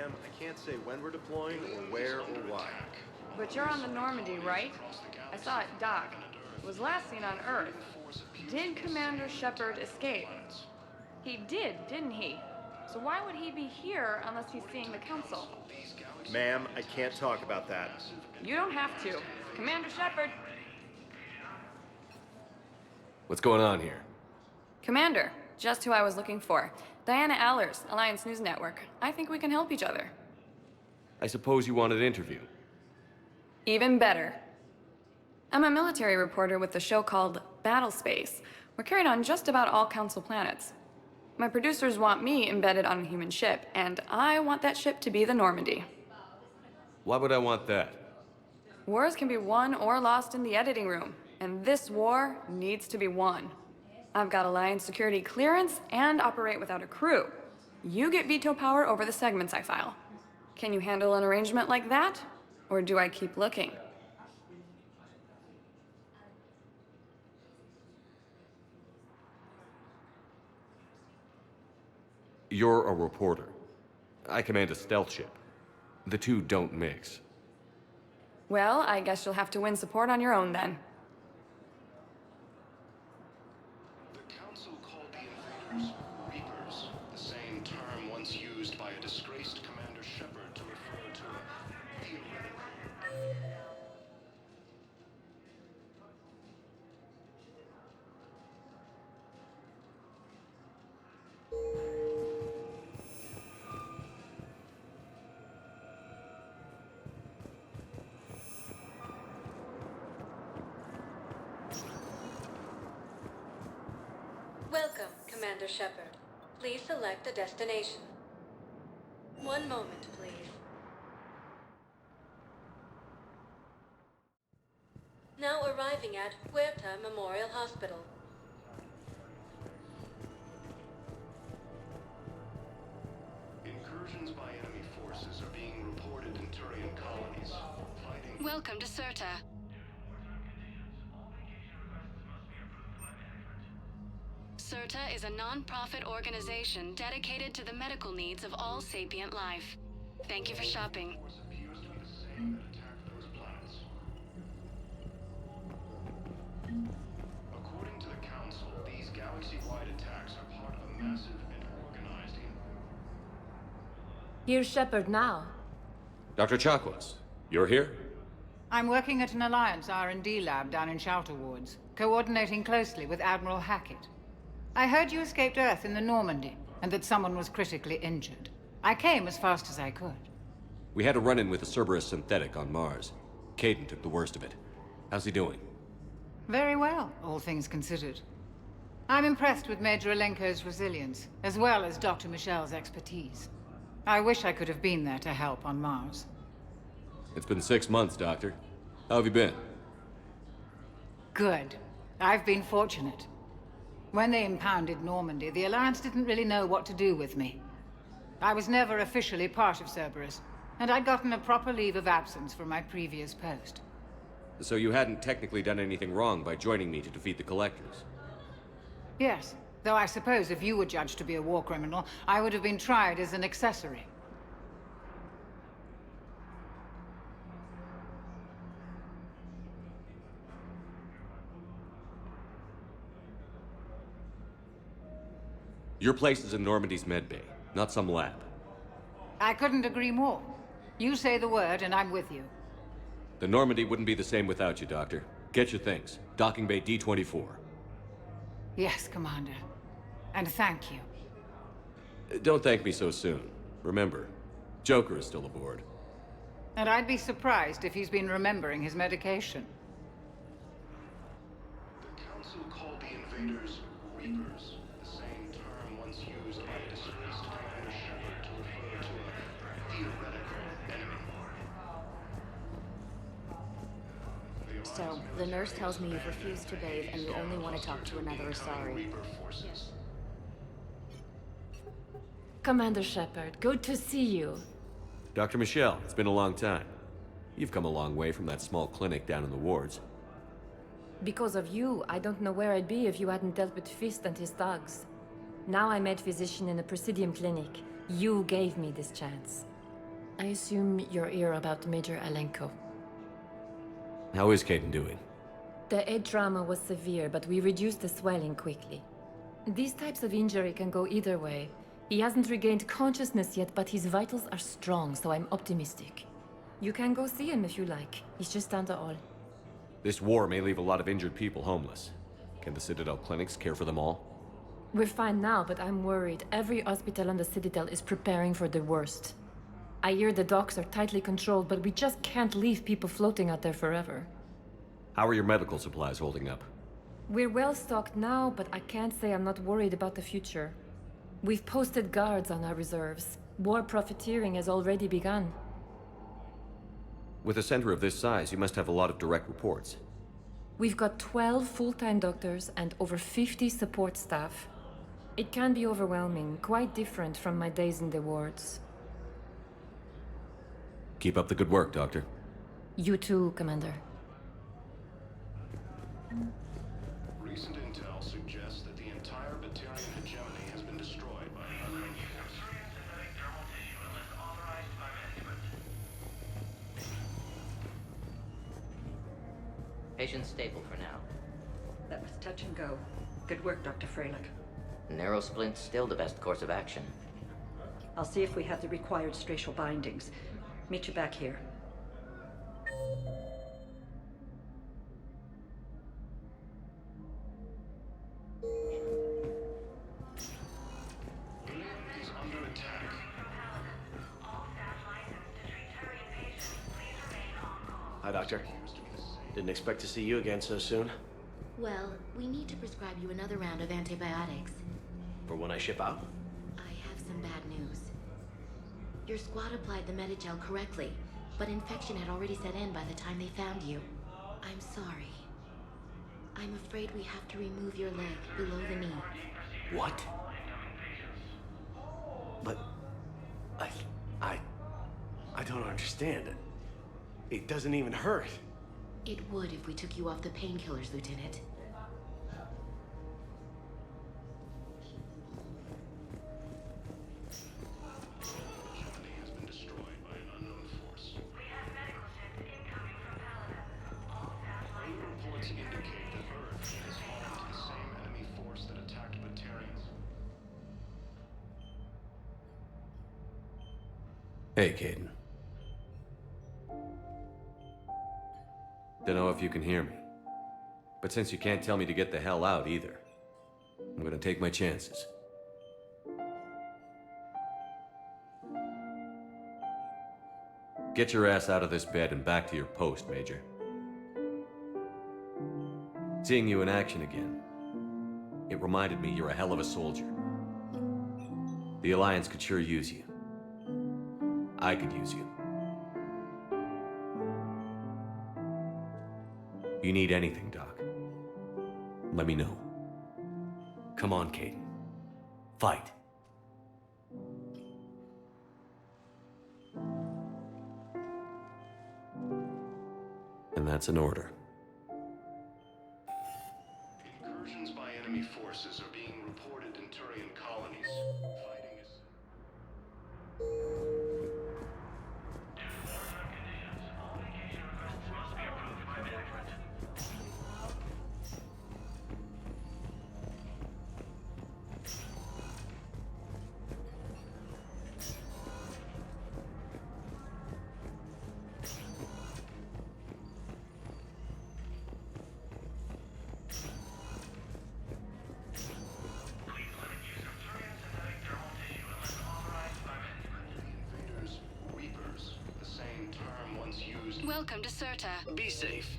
time, I can't say when we're deploying or where or why. But you're on the Normandy, right? I saw it dock. It was last seen on Earth. Did Commander Shepard escape? He did, didn't he? So why would he be here unless he's seeing the Council? Ma'am, I can't talk about that. You don't have to. Commander Shepard. What's going on here? Commander, just who I was looking for. Diana Allers, Alliance News Network. I think we can help each other. I suppose you want an interview. Even better. I'm a military reporter with the show called Battle Space. We're carried on just about all Council planets. My producers want me embedded on a human ship, and I want that ship to be the Normandy. Why would I want that? Wars can be won or lost in the editing room, and this war needs to be won. I've got Alliance security clearance and operate without a crew. You get veto power over the segments I file. Can you handle an arrangement like that? Or do I keep looking? You're a reporter. I command a stealth ship. The two don't mix. Well, I guess you'll have to win support on your own then. The Council called the invaders Reapers, the same term once used by a disgraced Commander Shepard to refer to a theoretical... Welcome, Commander Shepard. Please select a destination. One moment, please. Now arriving at Huerta Memorial Hospital. Incursions by enemy forces are being reported in Turian colonies. Fighting... Welcome to Cirta. Cirta is a non-profit organization dedicated to the medical needs of all sapient life. Thank you for shopping. Force appears to be the same that attacked those planets. According to the Council, these galaxy-wide attacks are part of a massive and organized... Here's Shepard now. Dr. Chakwas, you're here? I'm working at an Alliance R&D lab down in Shelter Wards, coordinating closely with Admiral Hackett. I heard you escaped Earth in the Normandy, and that someone was critically injured. I came as fast as I could. We had a run-in with a Cerberus synthetic on Mars. Caden took the worst of it. How's he doing? Very well, all things considered. I'm impressed with Major Alenko's resilience, as well as Dr. Michel's expertise. I wish I could have been there to help on Mars. It's been 6 months, Doctor. How have you been? Good. I've been fortunate. When they impounded Normandy, the Alliance didn't really know what to do with me. I was never officially part of Cerberus, and I'd gotten a proper leave of absence from my previous post. So you hadn't technically done anything wrong by joining me to defeat the Collectors? Yes, though I suppose if you were judged to be a war criminal, I would have been tried as an accessory. Your place is in Normandy's medbay, not some lab. I couldn't agree more. You say the word, and I'm with you. The Normandy wouldn't be the same without you, Doctor. Get your things. Docking bay D-24. Yes, Commander. And thank you. Don't thank me so soon. Remember, Joker is still aboard. And I'd be surprised if he's been remembering his medication. The Council called the invaders Reapers, the same term once used by a disgraced Commander Shepard to refer to a theoretical enemy. So, the nurse tells me you've refused to bathe and you only want to talk to another Asari. Reaper forces. Commander Shepard, good to see you. Dr. Michelle, it's been a long time. You've come a long way from that small clinic down in the wards. Because of you, I don't know where I'd be if you hadn't dealt with Fist and his thugs. Now I'm head physician in a Presidium clinic. You gave me this chance. I assume you're here about Major Alenko. How is Caden doing? The head trauma was severe, but we reduced the swelling quickly. These types of injury can go either way. He hasn't regained consciousness yet, but his vitals are strong, so I'm optimistic. You can go see him if you like. He's just down the hall. This war may leave a lot of injured people homeless. Can the Citadel clinics care for them all? We're fine now, but I'm worried. Every hospital on the Citadel is preparing for the worst. I hear the docks are tightly controlled, but we just can't leave people floating out there forever. How are your medical supplies holding up? We're well stocked now, but I can't say I'm not worried about the future. We've posted guards on our reserves. War profiteering has already begun. With a center of this size, you must have a lot of direct reports. We've got 12 full-time doctors and over 50 support staff. It can be overwhelming, quite different from my days in the wards. Keep up the good work, Doctor. You too, Commander. Recent intel suggests that the entire Batarian hegemony has been destroyed by an unknown force. Patient stable for now. That was touch and go. Good work, Dr. Freilich. Narrow splint's still the best course of action. I'll see if we have the required stracial bindings. Meet you back here. Is under attack. Hi, Doctor. Didn't expect to see you again so soon. Well, we need to prescribe you another round of antibiotics. For when I ship out? I have some bad news. Your squad applied the Medigel correctly, but infection had already set in by the time they found you. I'm sorry. I'm afraid we have to remove your leg below the knee. What? But... I don't understand. It doesn't even hurt. It would if we took you off the painkillers, Lieutenant. Hegemony has been destroyed by an unknown force. We have medical ships incoming from Paladin. Early reports indicate that Earth has fallen to the same enemy force that attacked Batarians. Hey, Caden. Dunno if you can hear me. But since you can't tell me to get the hell out either, I'm gonna take my chances. Get your ass out of this bed and back to your post, Major. Seeing you in action again, it reminded me you're a hell of a soldier. The Alliance could sure use you. I could use you. You need anything, Doc, let me know. Come on, Caden. Fight. And that's an order. Incursions by enemy forces are being reported in Turian colonies. Fighting is... Welcome to Serta. Be safe.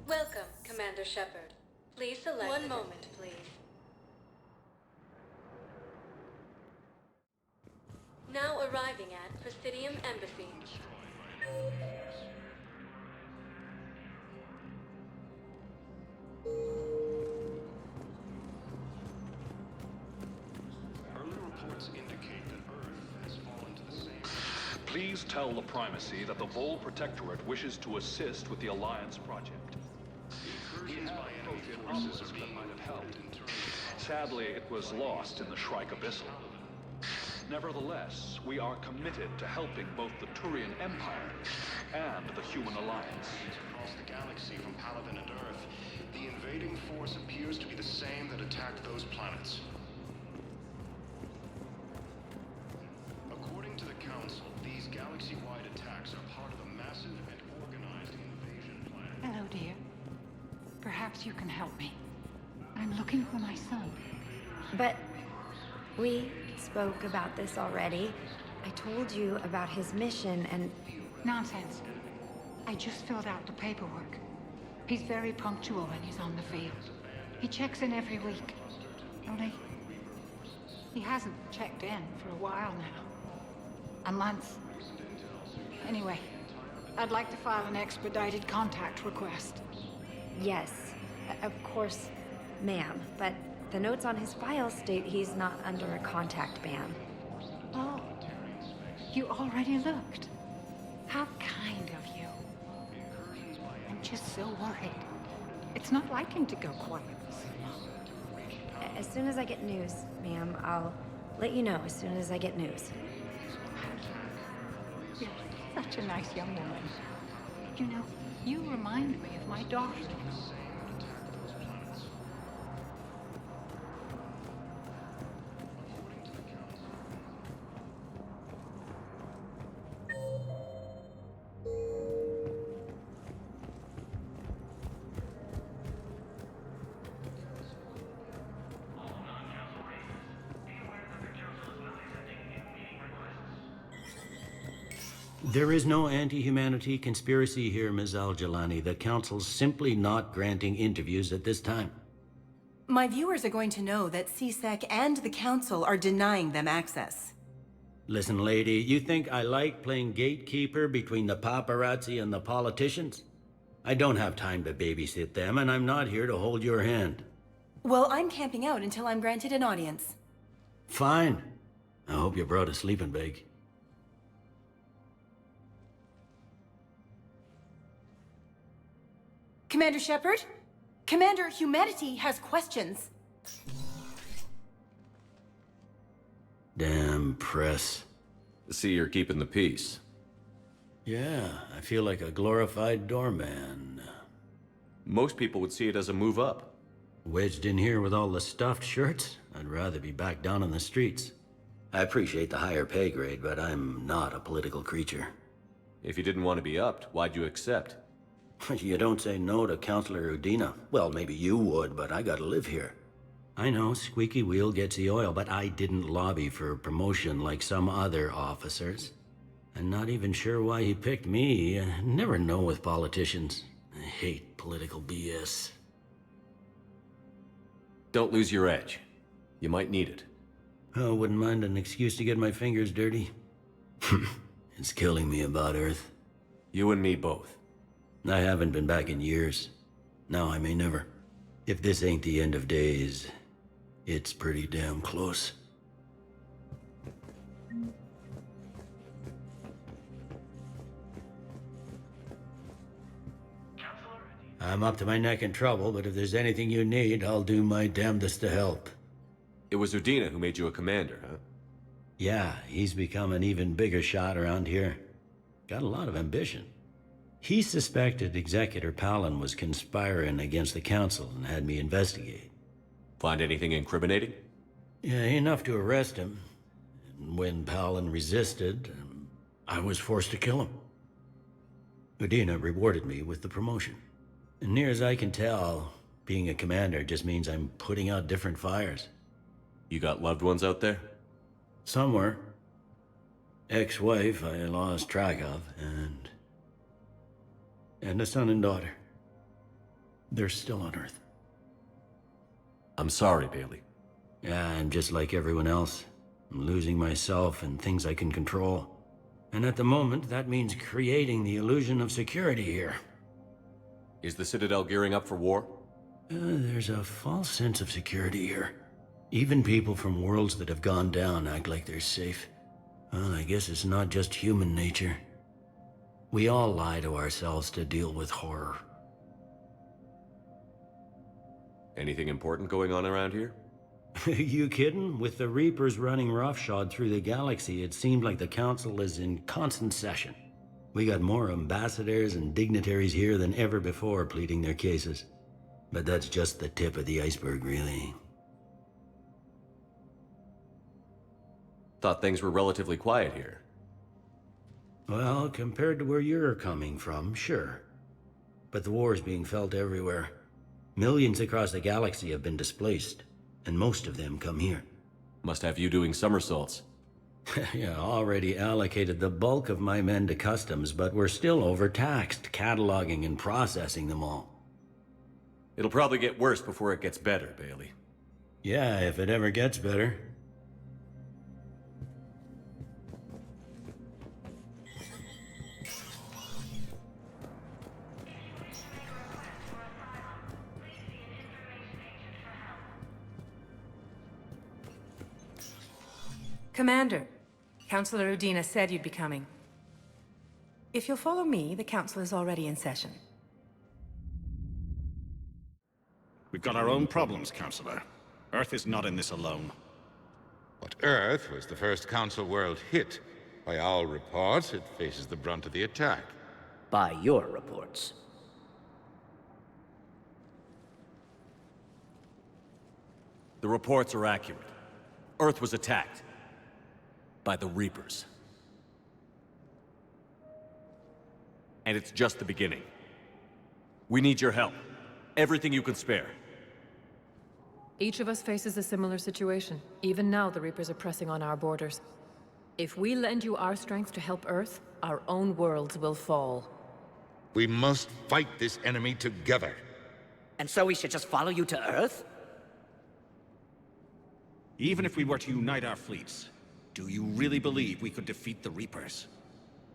Welcome, Commander Shepard. Please select... One moment, please. Now arriving at Presidium Embassy. Early reports indicate that Earth has fallen to the same... Please tell the Primacy that the Vol Protectorate wishes to assist with the Alliance project. Incursions by enemy forces are being reported in Turian colonies. Sadly, it was lost in the Shrike Abyssal. Nevertheless, we are committed to helping both the Turian Empire and the Human Alliance. Across the galaxy from Palaven and Earth, the invading force appears to be the same that attacked those planets. According to the Council, these galaxy-wide attacks are part of a massive and organized invasion plan. Hello, dear. Perhaps you can help me. I'm looking for my son. But we spoke about this already. I told you about his mission and... Nonsense. I just filled out the paperwork. He's very punctual when he's on the field. He checks in every week. Only, he hasn't checked in for a while now. A month. Anyway, I'd like to file an expedited contact request. Yes, of course, ma'am. But the notes on his file state he's not under a contact ban. Oh, you already looked. How kind of you. I'm just so worried. It's not like him to go quiet for so long. As soon as I get news, ma'am, I'll let you know as soon as I get news. You're such a nice young woman. You know, you remind me of my daughter. There is no anti-humanity conspiracy here, Ms. Al-Jalani. The Council's simply not granting interviews at this time. My viewers are going to know that CSEC and the Council are denying them access. Listen, lady, you think I like playing gatekeeper between the paparazzi and the politicians? I don't have time to babysit them, and I'm not here to hold your hand. Well, I'm camping out until I'm granted an audience. Fine. I hope you brought a sleeping bag. Commander Shepard? Commander, humanity has questions. Damn press. See, you're keeping the peace. Yeah, I feel like a glorified doorman. Most people would see it as a move up. Wedged in here with all the stuffed shirts? I'd rather be back down on the streets. I appreciate the higher pay grade, but I'm not a political creature. If you didn't want to be upped, why'd you accept? You don't say no to Counselor Udina. Well, maybe you would, but I gotta live here. I know, squeaky wheel gets the oil, but I didn't lobby for promotion like some other officers. I'm not even sure why he picked me. I never know with politicians. I hate political BS. Don't lose your edge. You might need it. Oh, wouldn't mind an excuse to get my fingers dirty. It's killing me about Earth. You and me both. I haven't been back in years. Now I may never. If this ain't the end of days, it's pretty damn close. I'm up to my neck in trouble, but if there's anything you need, I'll do my damnedest to help. It was Udina who made you a commander, huh? Yeah, he's become an even bigger shot around here. Got a lot of ambition. He suspected Executor Palin was conspiring against the Council and had me investigate. Find anything incriminating? Yeah, enough to arrest him. And when Palin resisted, I was forced to kill him. Udina rewarded me with the promotion. And near as I can tell, being a commander just means I'm putting out different fires. You got loved ones out there? Somewhere. Ex-wife I lost track of, and a son and daughter. They're still on Earth. I'm sorry, Bailey. Yeah, I'm just like everyone else. I'm losing myself and things I can control. And at the moment, that means creating the illusion of security here. Is the Citadel gearing up for war? There's a false sense of security here. Even people from worlds that have gone down act like they're safe. Well, I guess it's not just human nature. We all lie to ourselves to deal with horror. Anything important going on around here? You kidding? With the Reapers running roughshod through the galaxy, it seemed like the Council is in constant session. We got more ambassadors and dignitaries here than ever before pleading their cases. But that's just the tip of the iceberg, really. Thought things were relatively quiet here. Well, compared to where you're coming from, sure. But the war's being felt everywhere. Millions across the galaxy have been displaced, and most of them come here. Must have you doing somersaults. Yeah, already allocated the bulk of my men to customs, but we're still overtaxed, cataloging and processing them all. It'll probably get worse before it gets better, Bailey. Yeah, if it ever gets better. Commander, Councilor Udina said you'd be coming. If you'll follow me, the Council is already in session. We've got our own problems, Councilor. Earth is not in this alone. But Earth was the first Council world hit. By all reports, it faces the brunt of the attack. By your reports. The reports are accurate. Earth was attacked. By the Reapers. And it's just the beginning. We need your help. Everything you can spare. Each of us faces a similar situation. Even now, the Reapers are pressing on our borders. If we lend you our strength to help Earth, our own worlds will fall. We must fight this enemy together. And so we should just follow you to Earth? Even if we were to unite our fleets, do you really believe we could defeat the Reapers?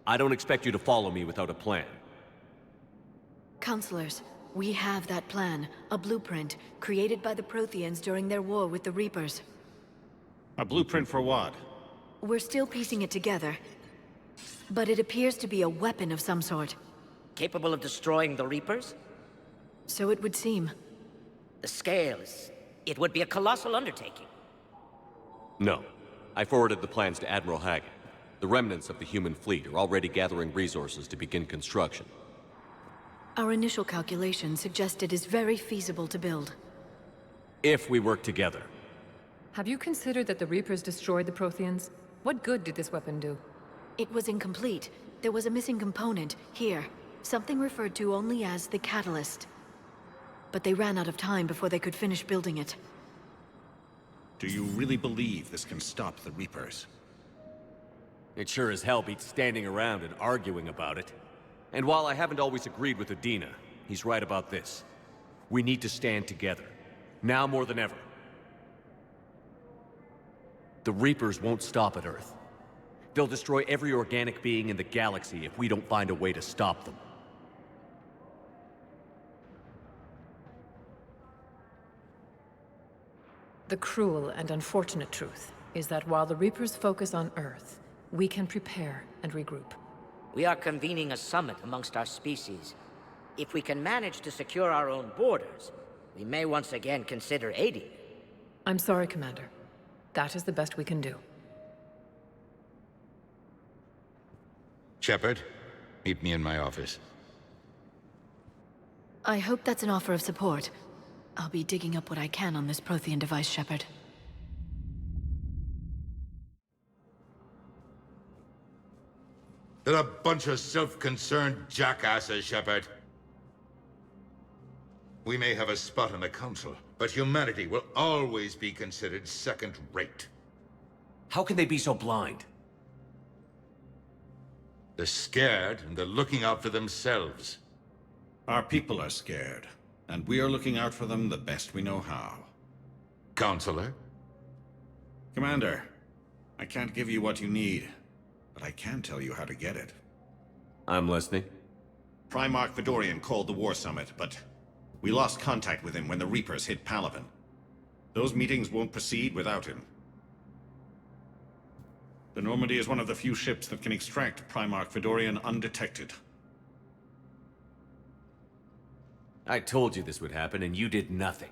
I don't expect you to follow me without a plan. Counselors, we have that plan. A blueprint, created by the Protheans during their war with the Reapers. A blueprint for what? We're still piecing it together. But it appears to be a weapon of some sort. Capable of destroying the Reapers? So it would seem. The scale is... it would be a colossal undertaking. No. I forwarded the plans to Admiral Hagen. The remnants of the human fleet are already gathering resources to begin construction. Our initial calculations suggest it is very feasible to build. If we work together. Have you considered that the Reapers destroyed the Protheans? What good did this weapon do? It was incomplete. There was a missing component, here. Something referred to only as the catalyst. But they ran out of time before they could finish building it. Do you really believe this can stop the Reapers? It sure as hell beats standing around and arguing about it. And while I haven't always agreed with Udina, he's right about this. We need to stand together. Now more than ever. The Reapers won't stop at Earth. They'll destroy every organic being in the galaxy if we don't find a way to stop them. The cruel and unfortunate truth is that while the Reapers focus on Earth, we can prepare and regroup. We are convening a summit amongst our species. If we can manage to secure our own borders, we may once again consider aiding. I'm sorry, Commander. That is the best we can do. Shepard, meet me in my office. I hope that's an offer of support. I'll be digging up what I can on this Prothean device, Shepard. They're a bunch of self-concerned jackasses, Shepard. We may have a spot in the Council, but humanity will always be considered second-rate. How can they be so blind? They're scared, and they're looking out for themselves. Our people are scared, and we are looking out for them the best we know how. Counselor? Commander, I can't give you what you need, but I can tell you how to get it. I'm listening. Primarch Fedorian called the War Summit, but we lost contact with him when the Reapers hit Palaven. Those meetings won't proceed without him. The Normandy is one of the few ships that can extract Primarch Fedorian undetected. I told you this would happen, and you did nothing.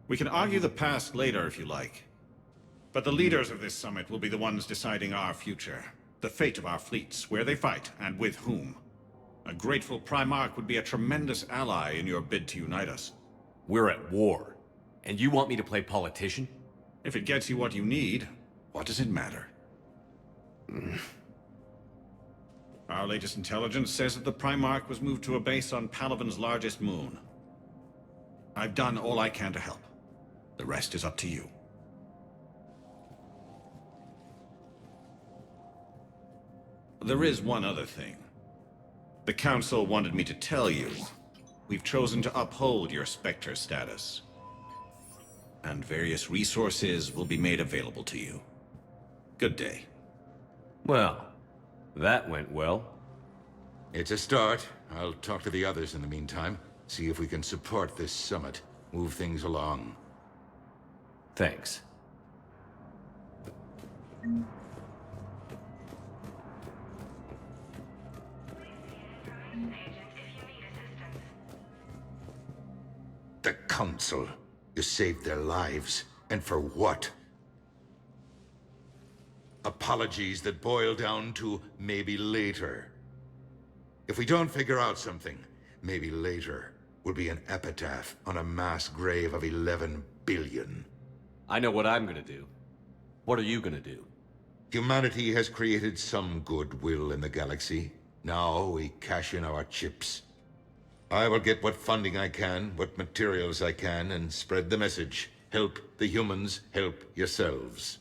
We can argue the past later if you like. But the leaders of this summit will be the ones deciding our future. The fate of our fleets, where they fight, and with whom. A grateful Primarch would be a tremendous ally in your bid to unite us. We're at war. And you want me to play politician? If it gets you what you need, what does it matter? Our latest intelligence says that the Primarch was moved to a base on Palaven's largest moon. I've done all I can to help. The rest is up to you. There is one other thing. The Council wanted me to tell you. We've chosen to uphold your Spectre status. And various resources will be made available to you. Good day. Well, that went well. It's a start. I'll talk to the others in the meantime. See if we can support this summit. Move things along. Thanks. The Council. You saved their lives. And for what? Apologies that boil down to maybe later. If we don't figure out something, maybe later will be an epitaph on a mass grave of 11 billion. I know what I'm gonna do. What are you gonna do? Humanity has created some goodwill in the galaxy. Now we cash in our chips. I will get what funding I can, what materials I can, and spread the message. Help the humans, help yourselves.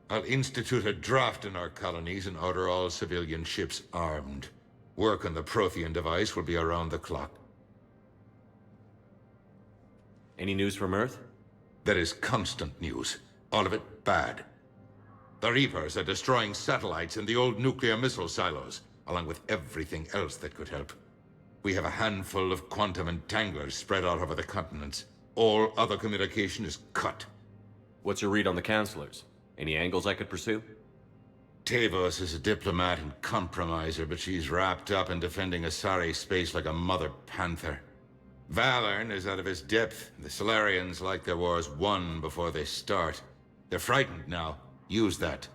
I'll institute a draft in our colonies and order all civilian ships armed. Work on the Prothean device will be around the clock. Any news from Earth? There is constant news. All of it bad. The Reapers are destroying satellites and the old nuclear missile silos, along with everything else that could help. We have a handful of quantum entanglers spread out over the continents. All other communication is cut. What's your read on the counselors? Any angles I could pursue? Tavos is a diplomat and compromiser, but she's wrapped up in defending Asari space like a mother panther. Valorn is out of his depth. The Solarians like their wars won before they start. They're frightened now. Use that.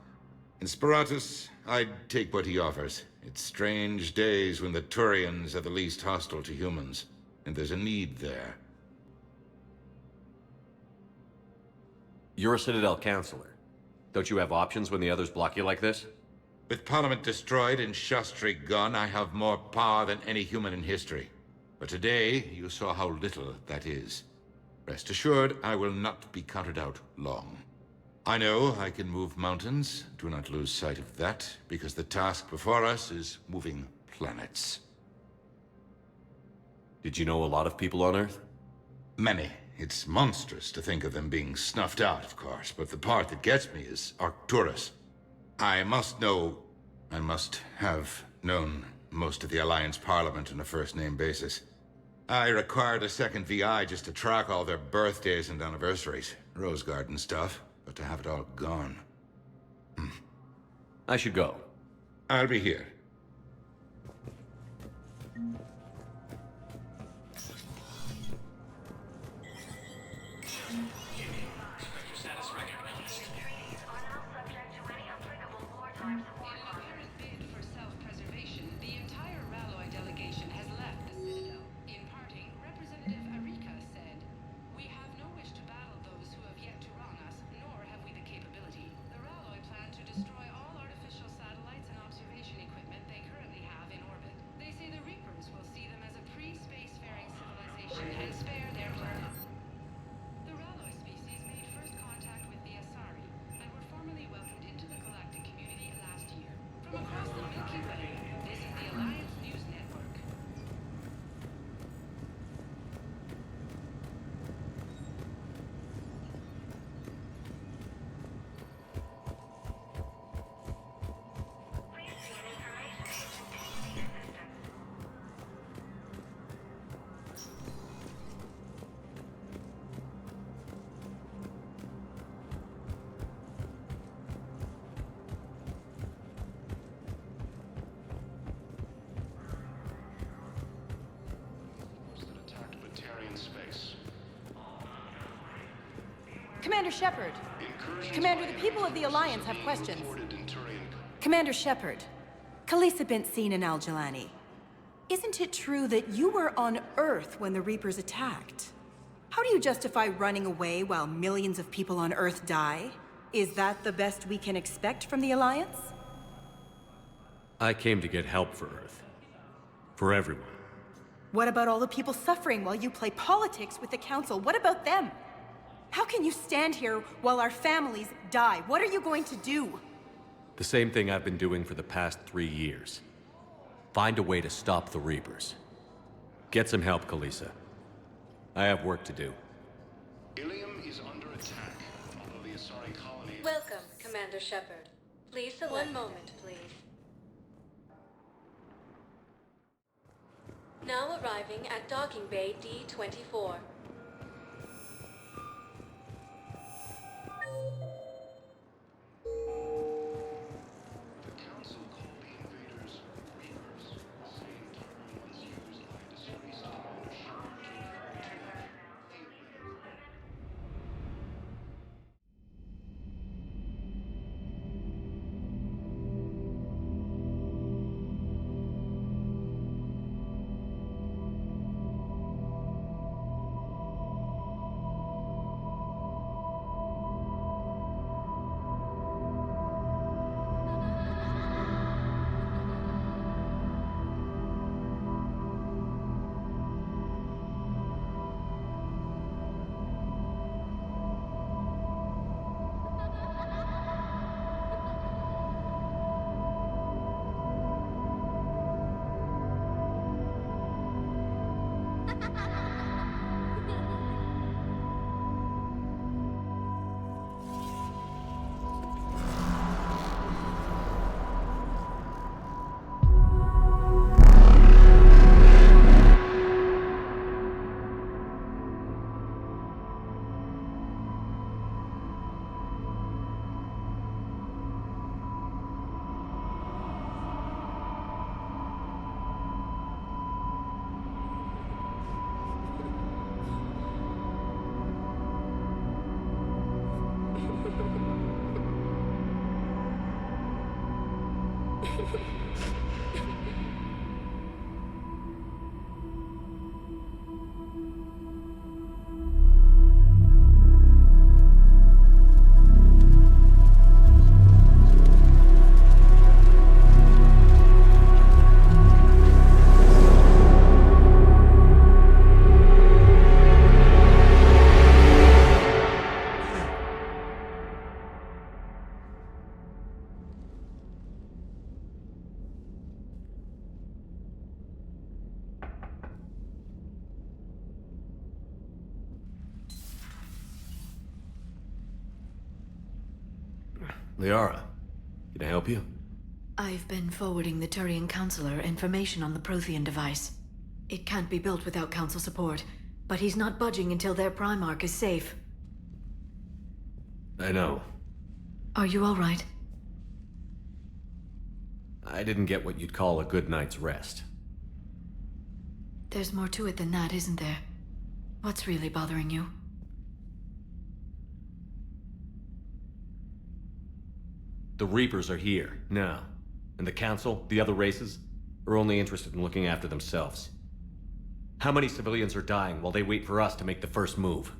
In Sparatus, I'd take what he offers. It's strange days when the Turians are the least hostile to humans, and there's a need there. You're a Citadel counselor. Don't you have options when the others block you like this? With Parliament destroyed and Shastri gone, I have more power than any human in history. But today, you saw how little that is. Rest assured, I will not be counted out long. I know I can move mountains. Do not lose sight of that, because the task before us is moving planets. Did you know a lot of people on Earth? Many. It's monstrous to think of them being snuffed out, of course, but the part that gets me is Arcturus. I must have known most of the Alliance Parliament on a first-name basis. I required a second VI just to track all their birthdays and anniversaries. Rose Garden stuff, but to have it all gone. I should go. I'll be here. Destroy all artificial satellites and observation equipment they currently have in orbit. They say the Reapers will see Commander Shepard. Commander, the people of the Alliance have questions. Commander Shepard, Khaleesa bint Seen and Al-Jalani. Isn't it true that you were on Earth when the Reapers attacked? How do you justify running away while millions of people on Earth die? Is that the best we can expect from the Alliance? I came to get help for Earth. For everyone. What about all the people suffering while you play politics with the Council? What about them? How can you stand here while our families die? What are you going to do? The same thing I've been doing for the past 3 years. Find a way to stop the Reapers. Get some help, Khaleesa. I have work to do. Ilium is under attack, although the Asari colony... Welcome, Commander Shepard. Please select. One moment, please. Now arriving at Docking Bay D-24. The Council called the invaders Reapers, the same term once used by disgraced Commander Shepard to refer to Liara, can I help you? I've been forwarding the Turian Counselor information on the Prothean device. It can't be built without Council support, but he's not budging until their Primarch is safe. I know. Are you all right? I didn't get what you'd call a good night's rest. There's more to it than that, isn't there? What's really bothering you? The Reapers are here, now. And the Council, the other races, are only interested in looking after themselves. How many civilians are dying while they wait for us to make the first move?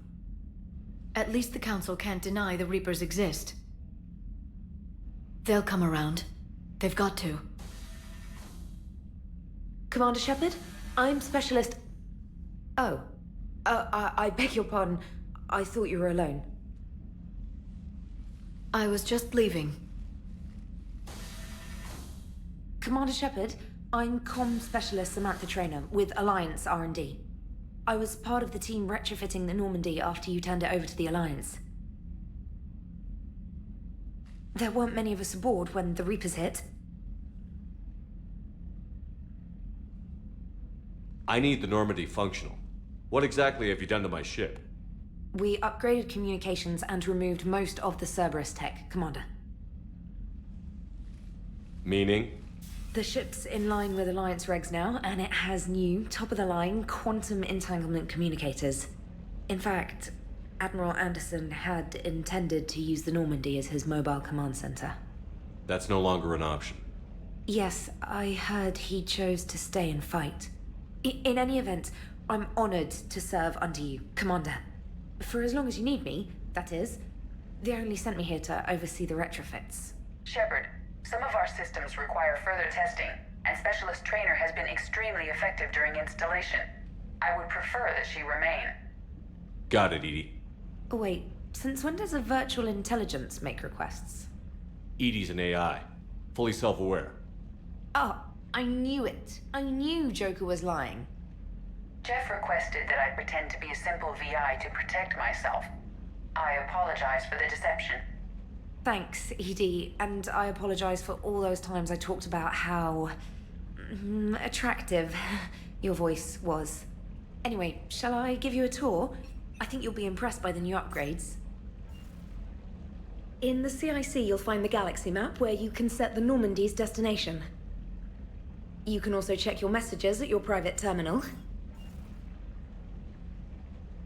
At least the Council can't deny the Reapers exist. They'll come around. They've got to. Commander Shepard, I'm Specialist... Oh. I beg your pardon. I thought you were alone. I was just leaving. Commander Shepard, I'm Comm Specialist Samantha Traynor with Alliance R&D. I was part of the team retrofitting the Normandy after you turned it over to the Alliance. There weren't many of us aboard when the Reapers hit. I need the Normandy functional. What exactly have you done to my ship? We upgraded communications and removed most of the Cerberus tech, Commander. Meaning? The ship's in line with Alliance regs now, and it has new, top-of-the-line, quantum entanglement communicators. In fact, Admiral Anderson had intended to use the Normandy as his mobile command center. That's no longer an option. Yes, I heard he chose to stay and fight. In any event, I'm honored to serve under you, Commander. For as long as you need me, that is. They only sent me here to oversee the retrofits. Shepard, some of our systems require further testing, and Specialist Trainer has been extremely effective during installation. I would prefer that she remain. Got it, Edie. Wait, since when does a virtual intelligence make requests? Edie's an AI. Fully self-aware. Oh, I knew it. I knew Joker was lying. Jeff requested that I pretend to be a simple VI to protect myself. I apologize for the deception. Thanks, Edie, and I apologize for all those times I talked about how... attractive your voice was. Anyway, shall I give you a tour? I think you'll be impressed by the new upgrades. In the CIC, you'll find the galaxy map where you can set the Normandy's destination. You can also check your messages at your private terminal.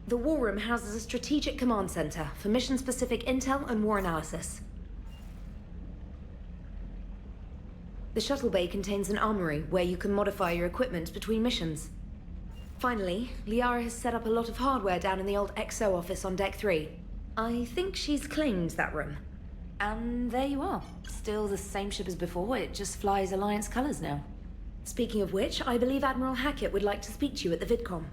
The War Room houses a strategic command center for mission-specific intel and war analysis. The shuttle bay contains an armory where you can modify your equipment between missions. Finally, Liara has set up a lot of hardware down in the old XO office on Deck 3. I think she's claimed that room. And there you are. Still the same ship as before, it just flies Alliance colors now. Speaking of which, I believe Admiral Hackett would like to speak to you at the VidCom.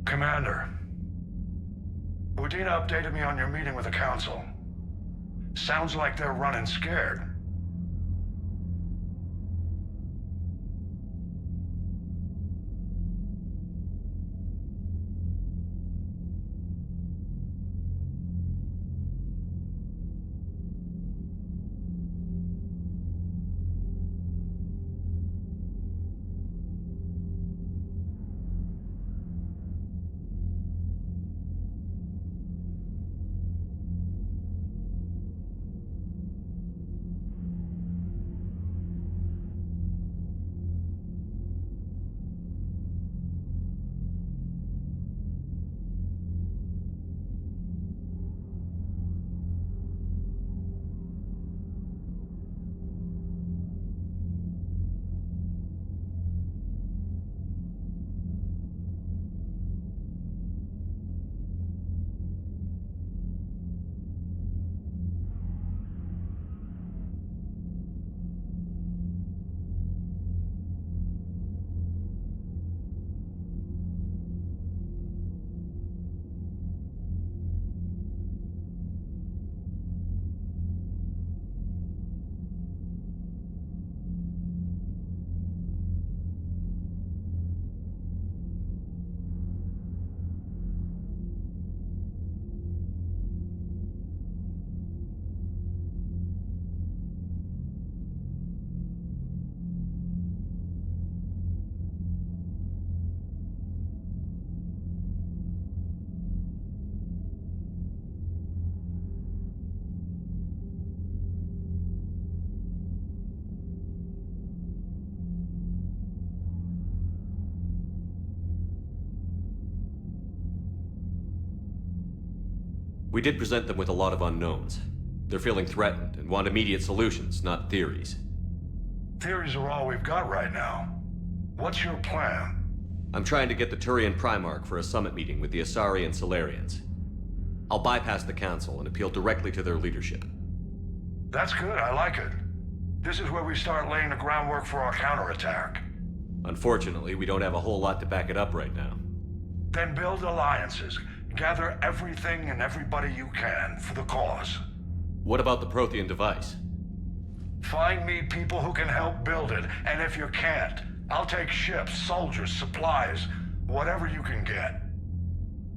Commander, Udina updated me on your meeting with the Council. Sounds like they're running scared. We did present them with a lot of unknowns. They're feeling threatened and want immediate solutions, not theories. Theories are all we've got right now. What's your plan? I'm trying to get the Turian Primarch for a summit meeting with the Asari and Solarians. I'll bypass the Council and appeal directly to their leadership. That's good, I like it. This is where we start laying the groundwork for our counterattack. Unfortunately, we don't have a whole lot to back it up right now. Then build alliances. Gather everything and everybody you can for the cause. What about the Prothean device? Find me people who can help build it, and if you can't, I'll take ships, soldiers, supplies, whatever you can get.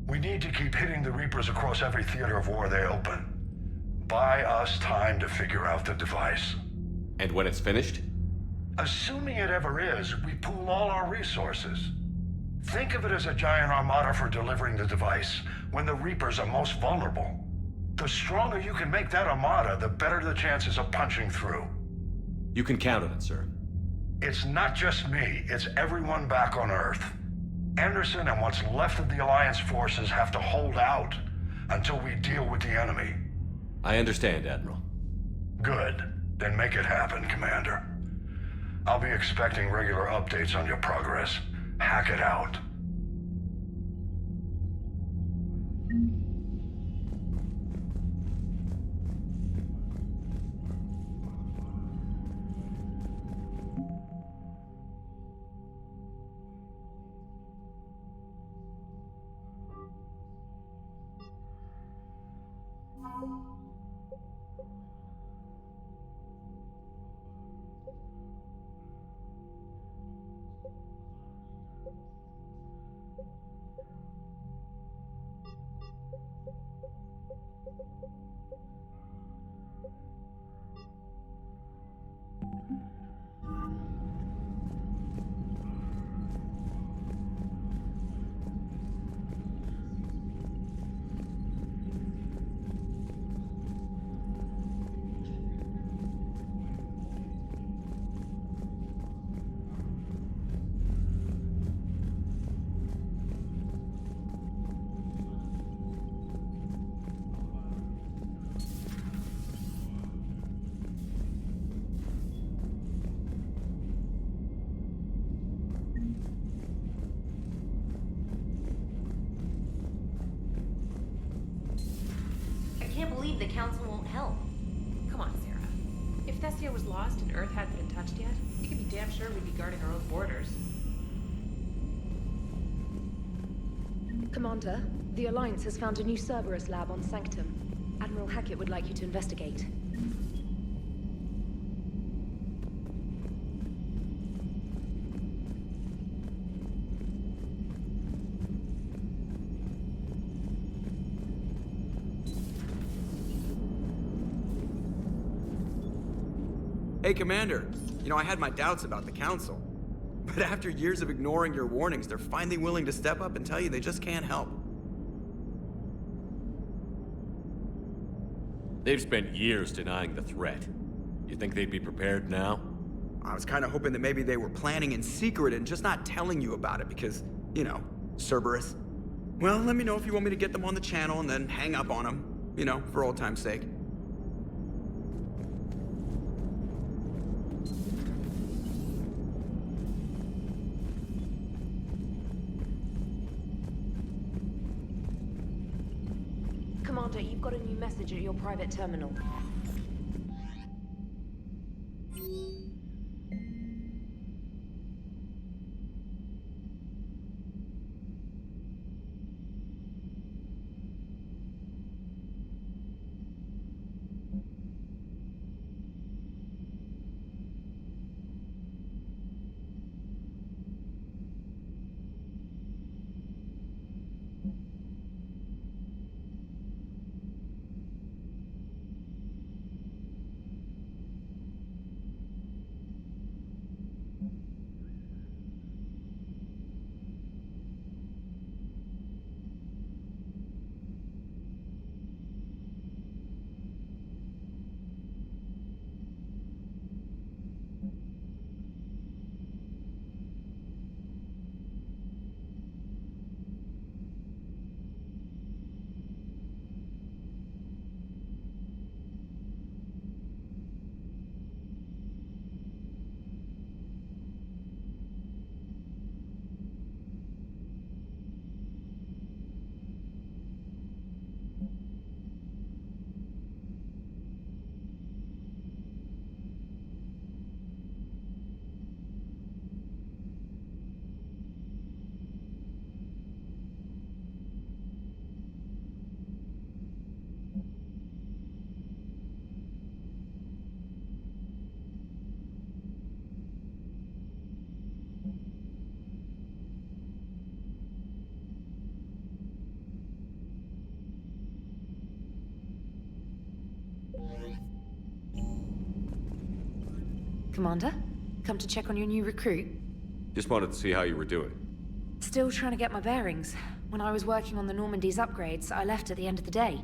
We need to keep hitting the Reapers across every theater of war they open. Buy us time to figure out the device. And when it's finished? Assuming it ever is, we pool all our resources. Think of it as a giant armada for delivering the device, when the Reapers are most vulnerable. The stronger you can make that armada, the better the chances of punching through. You can count on it, sir. It's not just me, it's everyone back on Earth. Anderson and what's left of the Alliance forces have to hold out until we deal with the enemy. I understand, Admiral. Good. Then make it happen, Commander. I'll be expecting regular updates on your progress. Hack it out. I can't believe the Council won't help. Come on, Sarah. If Thessia was lost and Earth hadn't been touched yet, you can be damn sure we'd be guarding our own borders. Commander, the Alliance has found a new Cerberus lab on Sanctum. Admiral Hackett would like you to investigate. Hey, Commander. You know, I had my doubts about the Council. But after years of ignoring your warnings, they're finally willing to step up and tell you they just can't help. They've spent years denying the threat. You think they'd be prepared now? I was kind of hoping that maybe they were planning in secret and just not telling you about it because, you know, Cerberus. Well, let me know if you want me to get them on the channel and then hang up on them, you know, for old time's sake. Commander, you've got a new message at your private terminal. Commander, come to check on your new recruit. Just wanted to see how you were doing. Still trying to get my bearings. When I was working on the Normandy's upgrades, I left at the end of the day.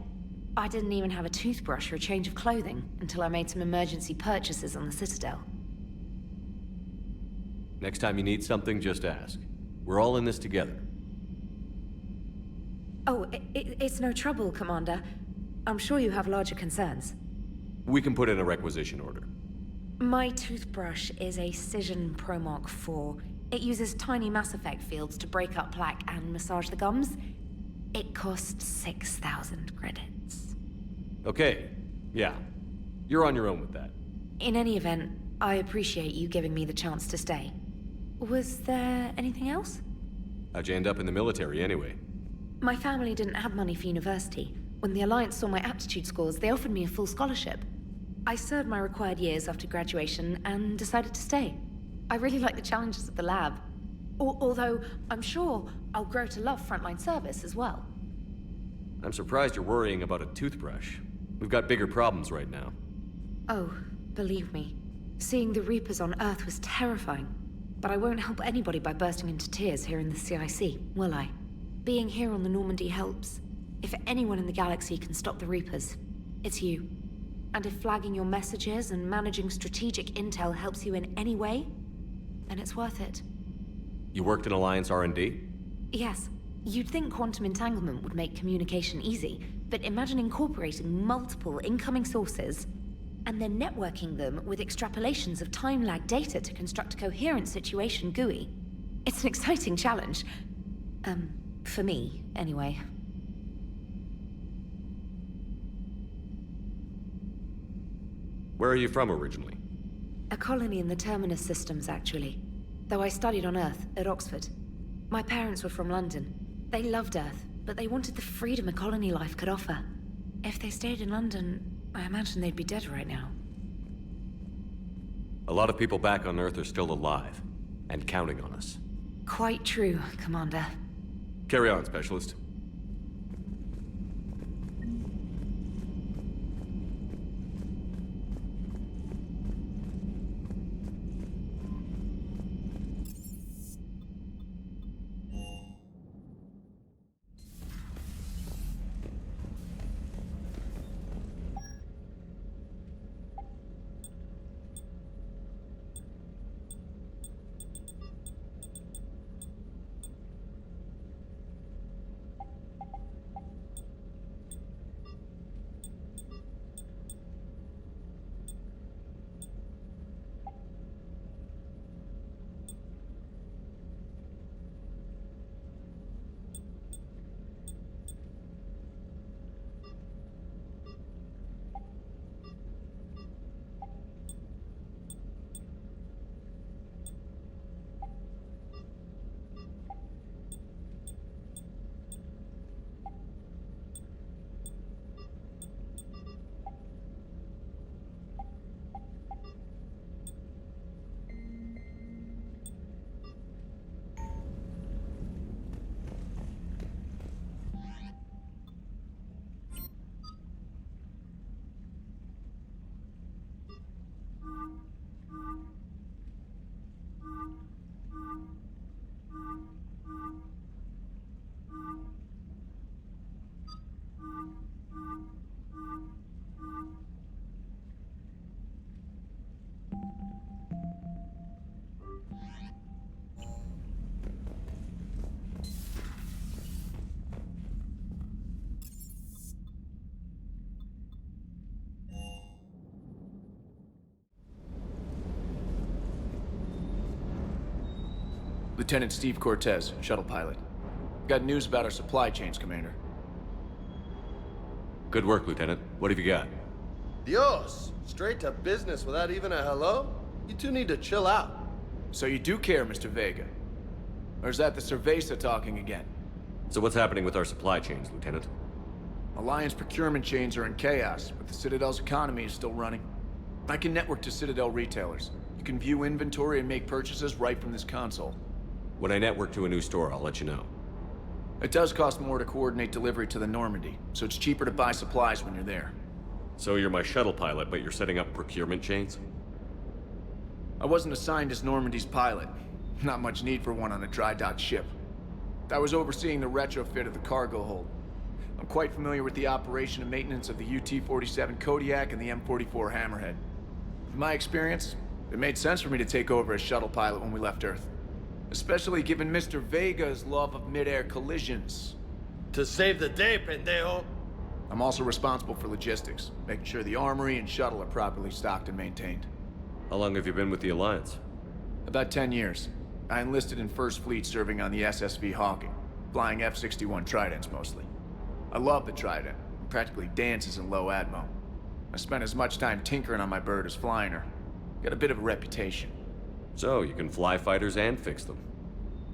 I didn't even have a toothbrush or a change of clothing until I made some emergency purchases on the Citadel. Next time you need something, just ask. We're all in this together. Oh, it's no trouble, Commander. I'm sure you have larger concerns. We can put in a requisition order. My toothbrush is a Cision Pro Mark IV. It uses tiny Mass Effect fields to break up plaque and massage the gums. It costs 6,000 credits. Okay, yeah. You're on your own with that. In any event, I appreciate you giving me the chance to stay. Was there anything else? How'd you end up in the military anyway? My family didn't have money for university. When the Alliance saw my aptitude scores, they offered me a full scholarship. I served my required years after graduation and decided to stay. I really like the challenges of the lab. Although, I'm sure I'll grow to love frontline service as well. I'm surprised you're worrying about a toothbrush. We've got bigger problems right now. Oh, believe me. Seeing the Reapers on Earth was terrifying. But I won't help anybody by bursting into tears here in the CIC, will I? Being here on the Normandy helps. If anyone in the galaxy can stop the Reapers, it's you. And if flagging your messages and managing strategic intel helps you in any way, then it's worth it. You worked in Alliance R&D? Yes. You'd think quantum entanglement would make communication easy, but imagine incorporating multiple incoming sources and then networking them with extrapolations of time-lag data to construct a coherent situation GUI. It's an exciting challenge. For me, anyway. Where are you from originally? A colony in the Terminus systems, actually. Though I studied on Earth, at Oxford. My parents were from London. They loved Earth, but they wanted the freedom a colony life could offer. If they stayed in London, I imagine they'd be dead right now. A lot of people back on Earth are still alive, and counting on us. Quite true, Commander. Carry on, Specialist. Lieutenant Steve Cortez, shuttle pilot. Got news about our supply chains, Commander. Good work, Lieutenant. What have you got? Dios! Straight to business without even a hello? You two need to chill out. So you do care, Mr. Vega? Or is that the Cerveza talking again? So what's happening with our supply chains, Lieutenant? Alliance procurement chains are in chaos, but the Citadel's economy is still running. I can network to Citadel retailers. You can view inventory and make purchases right from this console. When I network to a new store, I'll let you know. It does cost more to coordinate delivery to the Normandy, so it's cheaper to buy supplies when you're there. So you're my shuttle pilot, but you're setting up procurement chains? I wasn't assigned as Normandy's pilot. Not much need for one on a dry dock ship. I was overseeing the retrofit of the cargo hold. I'm quite familiar with the operation and maintenance of the UT-47 Kodiak and the M44 Hammerhead. From my experience, It made sense for me to take over as shuttle pilot when we left Earth. Especially given Mr. Vega's love of mid-air collisions. To save the day, pendejo. I'm also responsible for logistics, making sure the armory and shuttle are properly stocked and maintained. How long have you been with the Alliance? About 10 years. I enlisted in First Fleet serving on the SSV Hawking, flying F-61 Tridents mostly. I love the Trident. It practically dances in low atmo. I spent as much time tinkering on my bird as flying her. Got a bit of a reputation. So, you can fly fighters and fix them.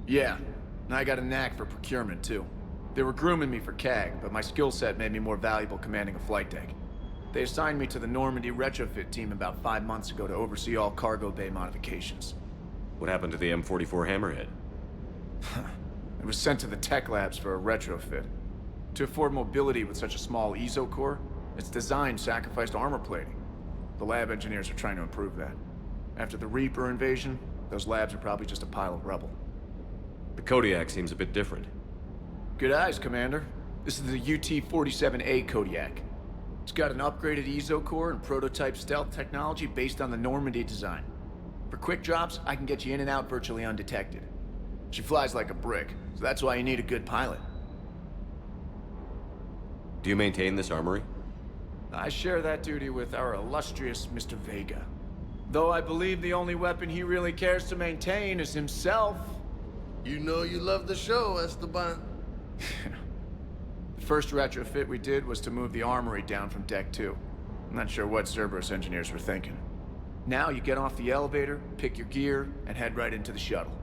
Yeah, and I got a knack for procurement too. They were grooming me for CAG, but my skill set made me more valuable commanding a flight deck. They assigned me to the Normandy retrofit team about 5 months ago to oversee all cargo bay modifications. What happened to the M44 Hammerhead? It was sent to the tech labs for a retrofit. To afford mobility with such a small ESO core, its design sacrificed armor plating. The lab engineers are trying to improve that. After the Reaper invasion, those labs are probably just a pile of rubble. The Kodiak seems a bit different. Good eyes, Commander. This is the UT-47A Kodiak. It's got an upgraded ESO core and prototype stealth technology based on the Normandy design. For quick drops, I can get you in and out virtually undetected. She flies like a brick, so that's why you need a good pilot. Do you maintain this armory? I share that duty with our illustrious Mr. Vega. Though I believe the only weapon he really cares to maintain is himself. You know you love the show, Esteban. The first retrofit we did was to move the armory down from Deck 2. I'm not sure what Cerberus engineers were thinking. Now you get off the elevator, pick your gear, and head right into the shuttle.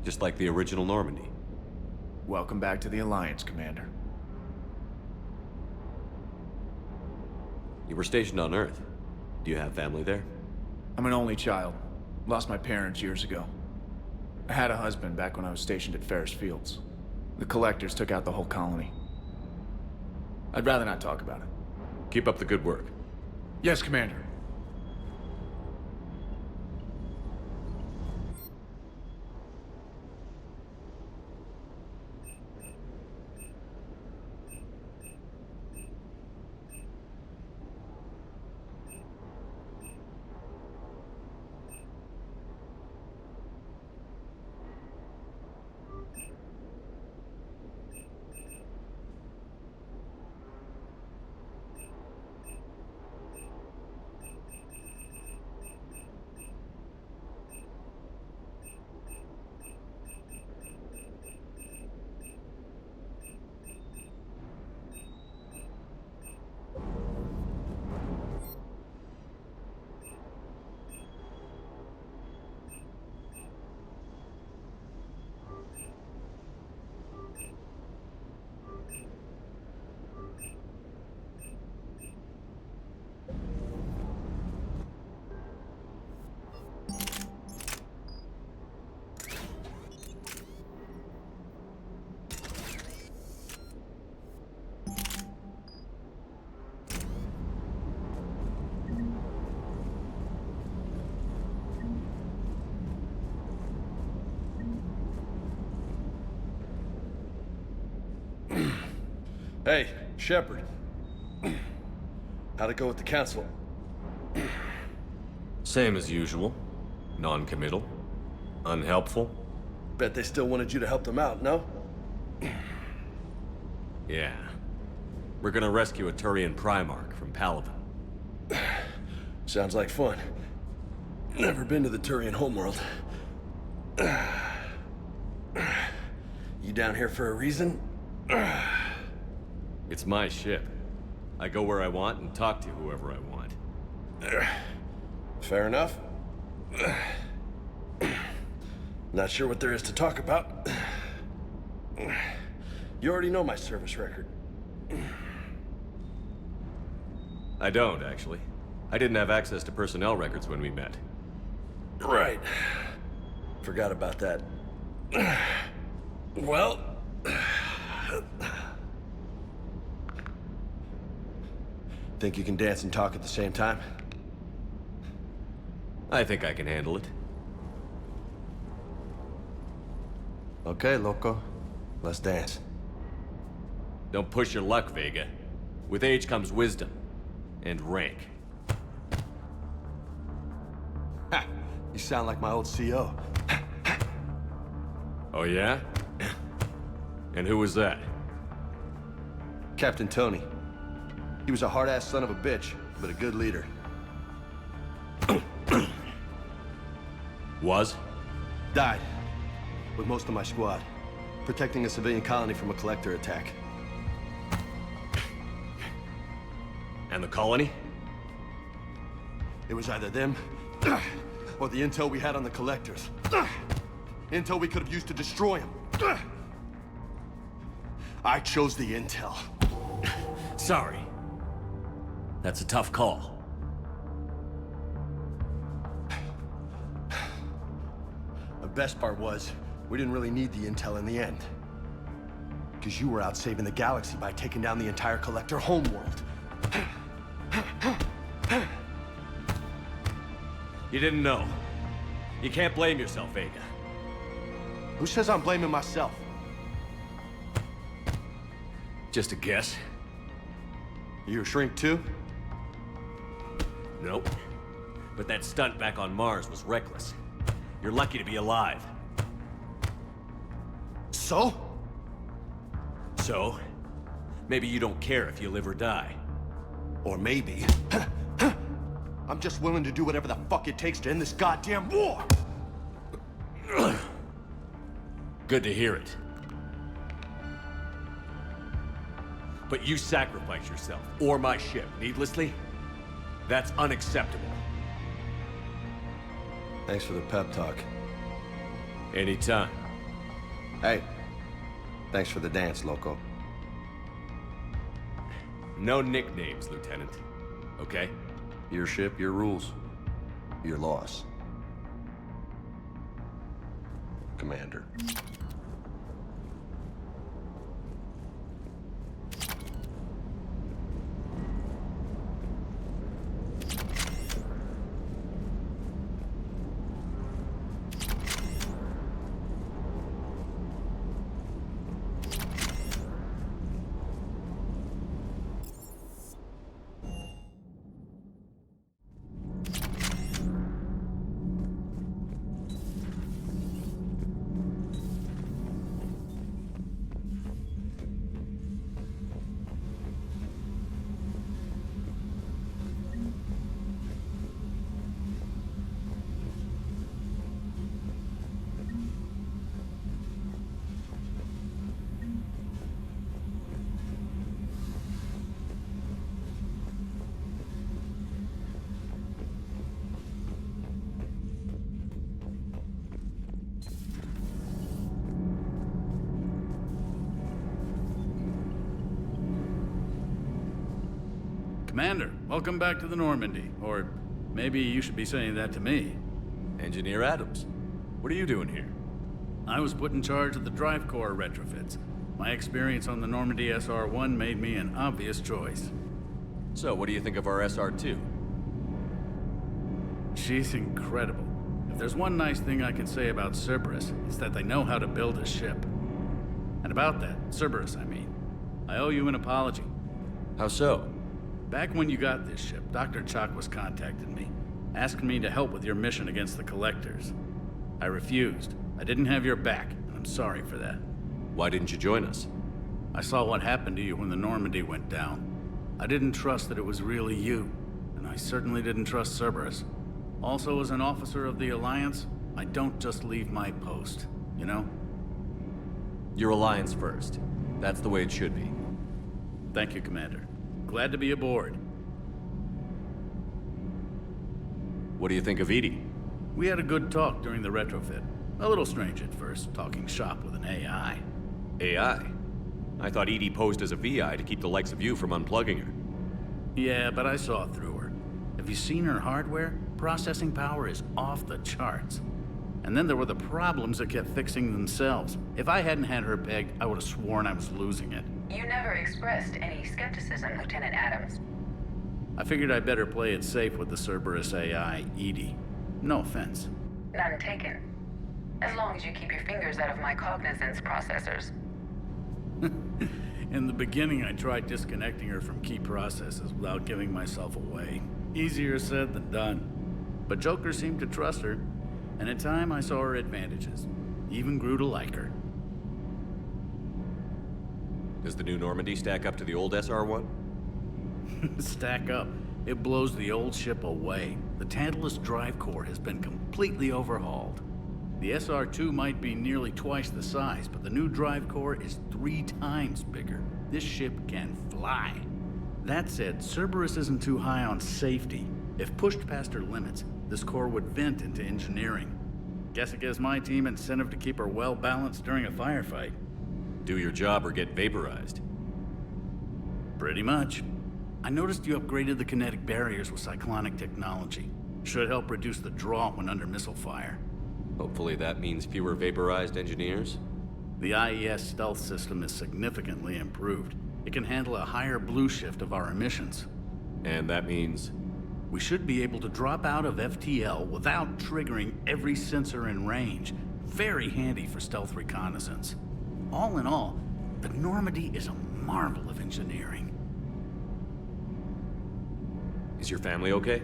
Just like the original Normandy. Welcome back to the Alliance, Commander. You were stationed on Earth. Do you have family there? I'm an only child. Lost my parents years ago. I had a husband back when I was stationed at Ferris Fields. The Collectors took out the whole colony. I'd rather not talk about it. Keep up the good work. Yes, Commander. Hey, Shepard. How'd it go with the council? Same as usual. Non-committal. Unhelpful. Bet they still wanted you to help them out, no? Yeah. We're gonna rescue a Turian Primarch from Palaven. Sounds like fun. Never been to the Turian homeworld. You down here for a reason? It's my ship. I go where I want and talk to whoever I want. Fair enough. Not sure what there is to talk about. You already know my service record. I don't, actually. I didn't have access to personnel records when we met. Right. Forgot about that. Well... Think you can dance and talk at the same time? I think I can handle it. Okay, loco. Let's dance. Don't push your luck, Vega. With age comes wisdom. And rank. Ha! You sound like my old CO. Oh, yeah? And who was that? Captain Tony. He was a hard-ass son of a bitch, but a good leader. Was? Died. With most of my squad. Protecting a civilian colony from a collector attack. And the colony? It was either them, or the intel we had on the collectors. Intel we could have used to destroy them. I chose the intel. Sorry. That's a tough call. The best part was, we didn't really need the intel in the end. Because you were out saving the galaxy by taking down the entire collector homeworld. You didn't know. You can't blame yourself, Vega. Who says I'm blaming myself? Just a guess. You a shrink too? Nope. But that stunt back on Mars was reckless. You're lucky to be alive. So? So? Maybe you don't care if you live or die. Or maybe... I'm just willing to do whatever the fuck it takes to end this goddamn war! Good to hear it. But you sacrifice yourself, or my ship, needlessly? That's unacceptable. Thanks for the pep talk. Anytime. Hey, thanks for the dance, Loco. No nicknames, Lieutenant. Okay? Your ship, your rules. Your loss. Commander. Commander, welcome back to the Normandy. Or maybe you should be saying that to me. Engineer Adams, what are you doing here? I was put in charge of the drive core retrofits. My experience on the Normandy SR-1 made me an obvious choice. So, what do you think of our SR-2? She's incredible. If there's one nice thing I can say about Cerberus, it's that they know how to build a ship. And about that, Cerberus, I mean, I owe you an apology. How so? Back when you got this ship, Dr. Chakwas contacted me, asking me to help with your mission against the Collectors. I refused. I didn't have your back, and I'm sorry for that. Why didn't you join us? I saw what happened to you when the Normandy went down. I didn't trust that it was really you, and I certainly didn't trust Cerberus. Also, as an officer of the Alliance, I don't just leave my post, you know? Your Alliance first. That's the way it should be. Thank you, Commander. Glad to be aboard. What do you think of Edie? We had a good talk during the retrofit. A little strange at first, talking shop with an AI. AI? I thought Edie posed as a VI to keep the likes of you from unplugging her. Yeah, but I saw through her. Have you seen her hardware? Processing power is off the charts. And then there were the problems that kept fixing themselves. If I hadn't had her pegged, I would have sworn I was losing it. You never expressed any skepticism, Lieutenant Adams. I figured I'd better play it safe with the Cerberus AI, Edie. No offense. None taken. As long as you keep your fingers out of my cognizance processors. In the beginning, I tried disconnecting her from key processes without giving myself away. Easier said than done. But Joker seemed to trust her. And in time, I saw her advantages. Even grew to like her. Does the new Normandy stack up to the old SR-1? Stack up. It blows the old ship away. The Tantalus drive core has been completely overhauled. The SR-2 might be nearly twice the size, but the new drive core is 3 times bigger. This ship can fly. That said, Cerberus isn't too high on safety. If pushed past her limits, this core would vent into engineering. Guess it gives my team incentive to keep her well balanced during a firefight. Do your job or get vaporized. Pretty much. I noticed you upgraded the kinetic barriers with cyclonic technology. Should help reduce the draw when under missile fire. Hopefully that means fewer vaporized engineers? The IES stealth system is significantly improved. It can handle a higher blue shift of our emissions. And that means? We should be able to drop out of FTL without triggering every sensor in range. Very handy for stealth reconnaissance. All in all, the Normandy is a marvel of engineering. Is your family okay?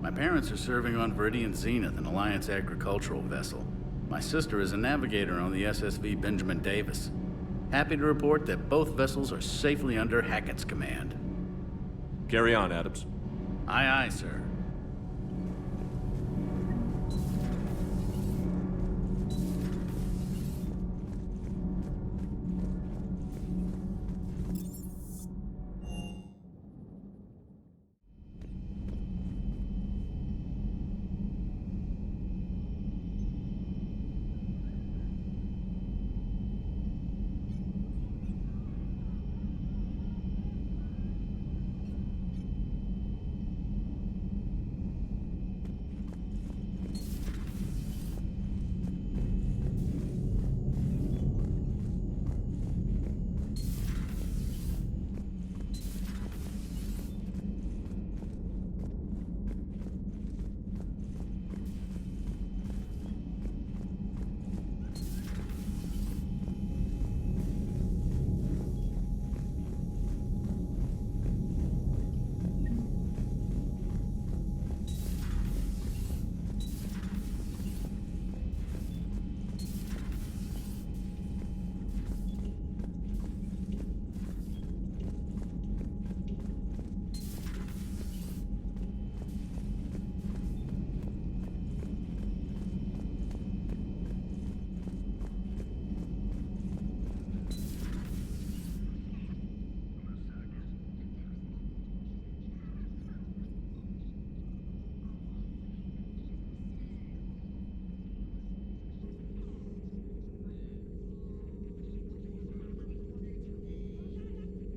My parents are serving on Viridian Zenith, an Alliance agricultural vessel. My sister is a navigator on the SSV Benjamin Davis. Happy to report that both vessels are safely under Hackett's command. Carry on, Adams. Aye, aye, sir.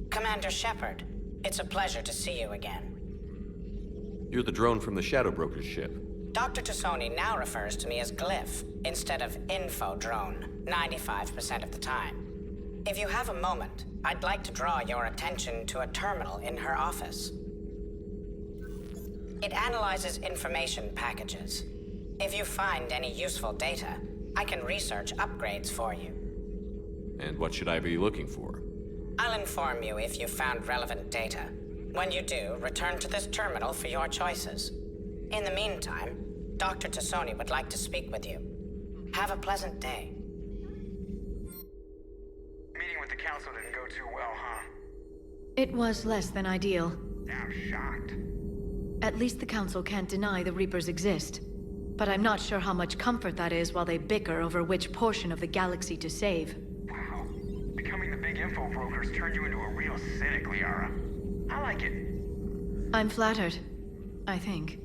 Commander Shepard, it's a pleasure to see you again. You're the drone from the Shadow Broker's ship. Dr. Tassoni now refers to me as Glyph instead of Info Drone, 95% of the time. If you have a moment, I'd like to draw your attention to a terminal in her office. It analyzes information packages. If you find any useful data, I can research upgrades for you. And what should I be looking for? I'll inform you if you found relevant data. When you do, return to this terminal for your choices. In the meantime, Dr. Tassoni would like to speak with you. Have a pleasant day. Meeting with the council didn't go too well, huh? It was less than ideal. I'm shocked. At least the council can't deny the Reapers exist. But I'm not sure how much comfort that is while they bicker over which portion of the galaxy to save. Wow. Becoming the big info brokers turned you into a real cynic, Liara. I like it. I'm flattered, I think.